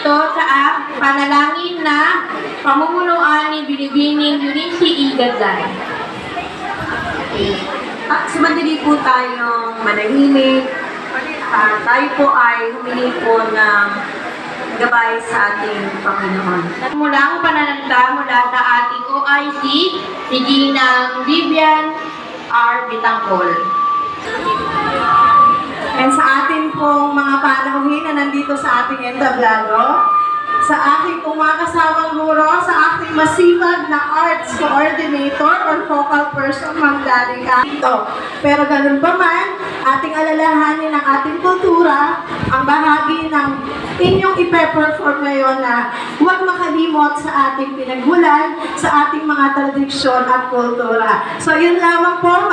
ito sa panalangin na pamumunuan ni Binibining Eunice E. Gazan. Sumandali po tayong manahimik. Tayo po ay humingi po ng gabay sa ating Panginoon. Mulang pananalita mula sa ating OIC, si Ginang Vivian R. Bitangkol. And sa atin pong mga panauhin na nandito sa ating entablado, sa aking pong mga kasamang guro, sa aking masipag na arts coordinator or focal person, Ma'am Danica. Pero ganun pa man, ating alalahanin ang ating kultura, ang bahagi ng inyong ipe-perform ngayon na huwag makalimot sa ating pinagmulan, sa ating mga tradisyon at kultura. So yun lamang po,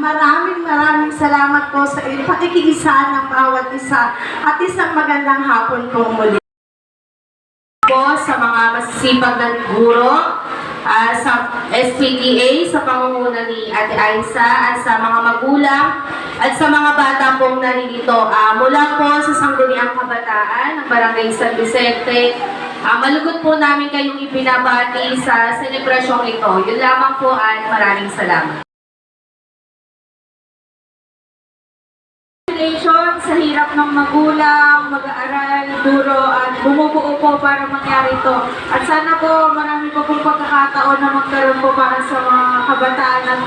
maraming salamat po sa pakikiisa ng bawat isa at isang magandang hapon po muli. Po sa mga masisipag na guro, sa SPTA, sa pangunguna ni Ate Aisa, at sa mga magulang, at sa mga bata pong naririto. Mula po sa Sangguniang Kabataan ng Barangay San Vicente, malugod po namin kayong ibinabati sa selebrasyong ito. Yun lamang po at maraming salamat. Sa hirap ng magulang, mag-aaral, guro, at bumubuo po para mangyari ito. At sana po marami po pong pagkakataon na magkaroon po para sa mga kabataan at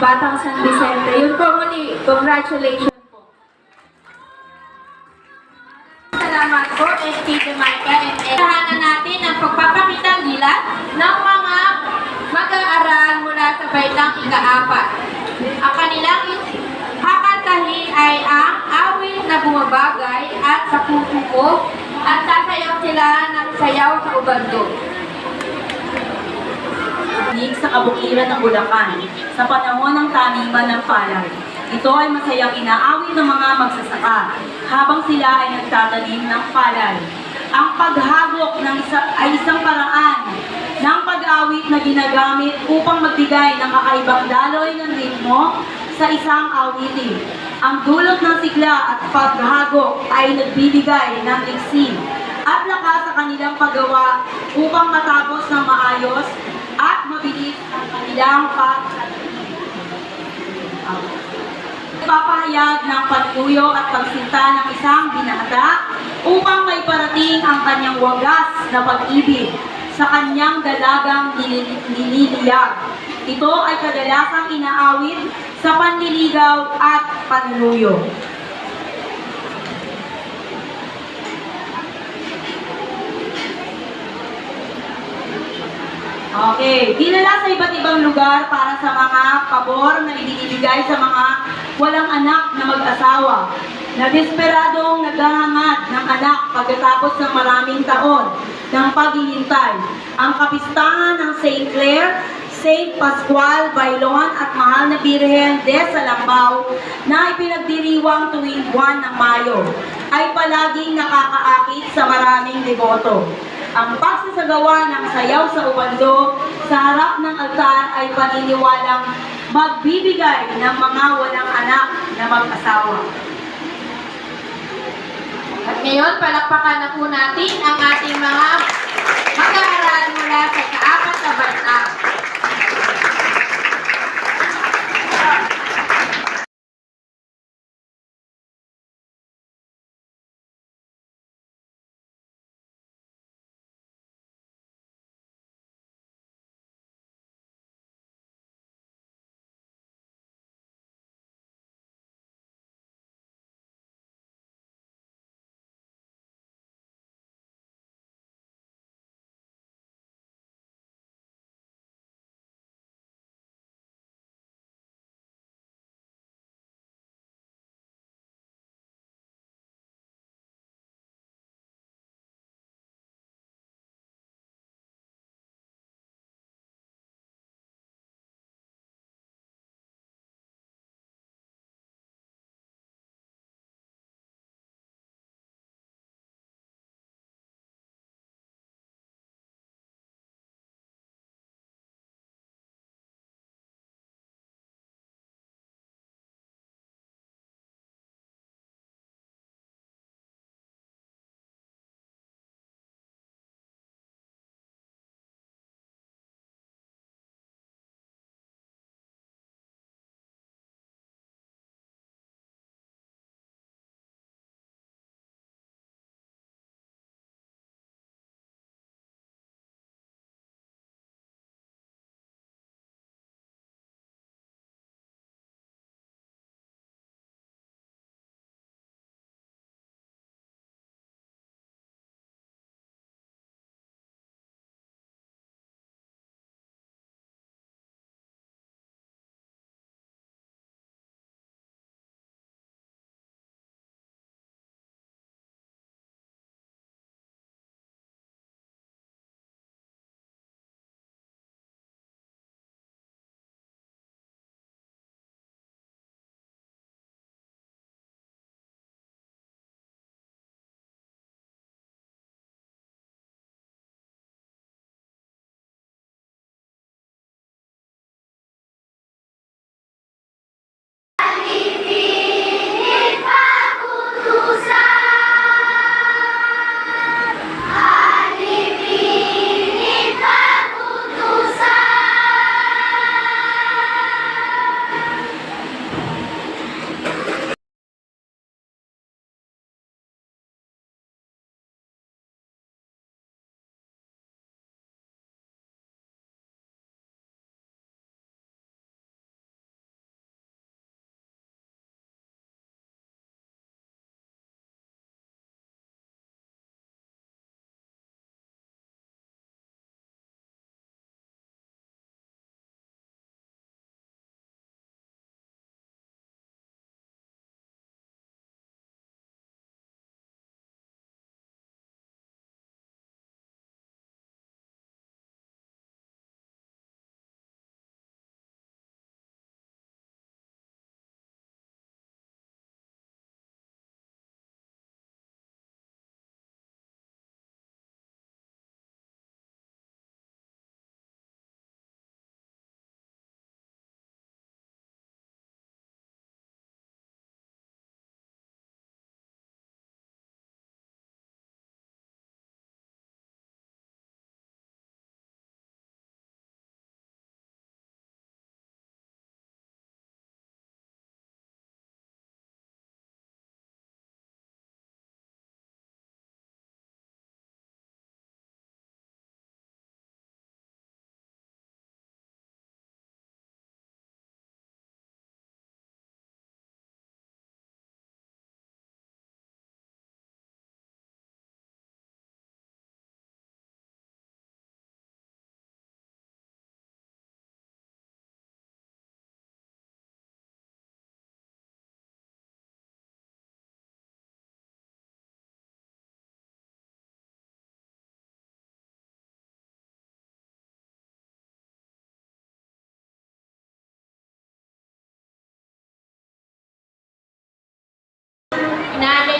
Batang San Vicente. Yun po muli, congratulations po. Salamat po, ST Jamaica, and tahanan natin ang pagpapakitang gilat ng mga mag-aaral mula sa baitang ika-4. Ang kanilang kakantahin ay ang awit na bumabagay at sa puso ko, at sasayaw sila ng sayaw sa ubando. Sa kabukiran ng Bulacan, sa panahon ng taniman ng palay. Ito ay masayang inaawit ng mga magsasaka habang sila ay nagtatanim ng palay. Ang paghagok ay isang paraan ng pag-awit na ginagamit upang magbigay ng kakaibang daloy ng ritmo sa isang awitin. Ang dulot ng sigla at paghagok ay nagbibigay ng liksi at lakas sa kanilang paggawa upang matapos ng maayos at mabilis ang kanilang pagpapahayag ng pagtuyo at pagsinta ng isang binata upang may parating ang kanyang wagas na pag-ibig sa kanyang dalagang nililiyag. Ito ay kadalasang inaawit sa panliligaw at panunuyo. Okay, dinala sa iba't ibang lugar para sa mga pabor na ibinibigay sa mga walang anak na mag-asawa, na desperadong naghahangad ng anak pagkatapos ng maraming taon ng paghihintay. Ang kapistahan ng St. Clair, St. Pascual, Bailon at Mahal na Birhen de Salambao na ipinagdiriwang tuwing buwan ng Mayo ay palaging nakakaakit sa maraming deboto. Ang pagsasagawa ng sayaw sa ubando sa harap ng altar ay paniniwalang magbibigay ng mga walang anak na mag-asawa. At ngayon, palakpakan na po natin ang ating mga mag-aaral mula sa ika-4 na bata.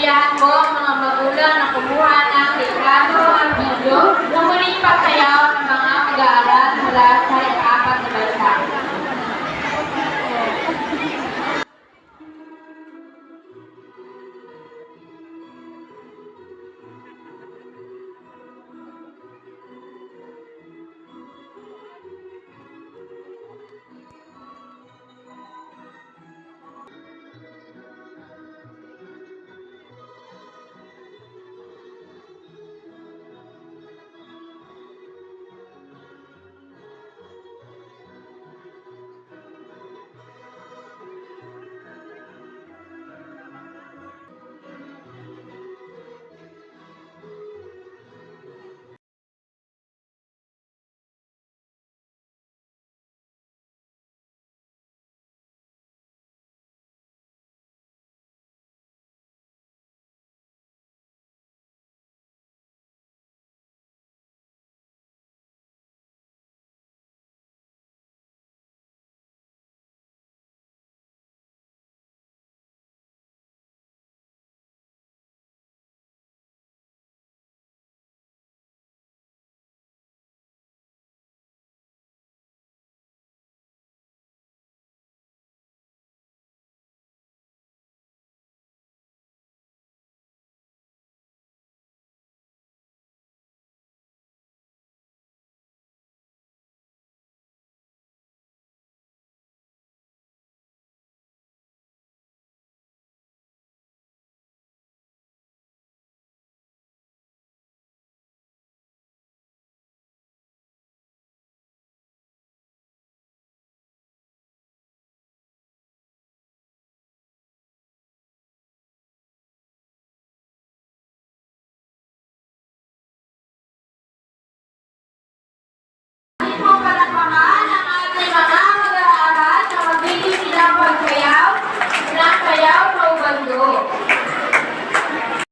kakayahan mo,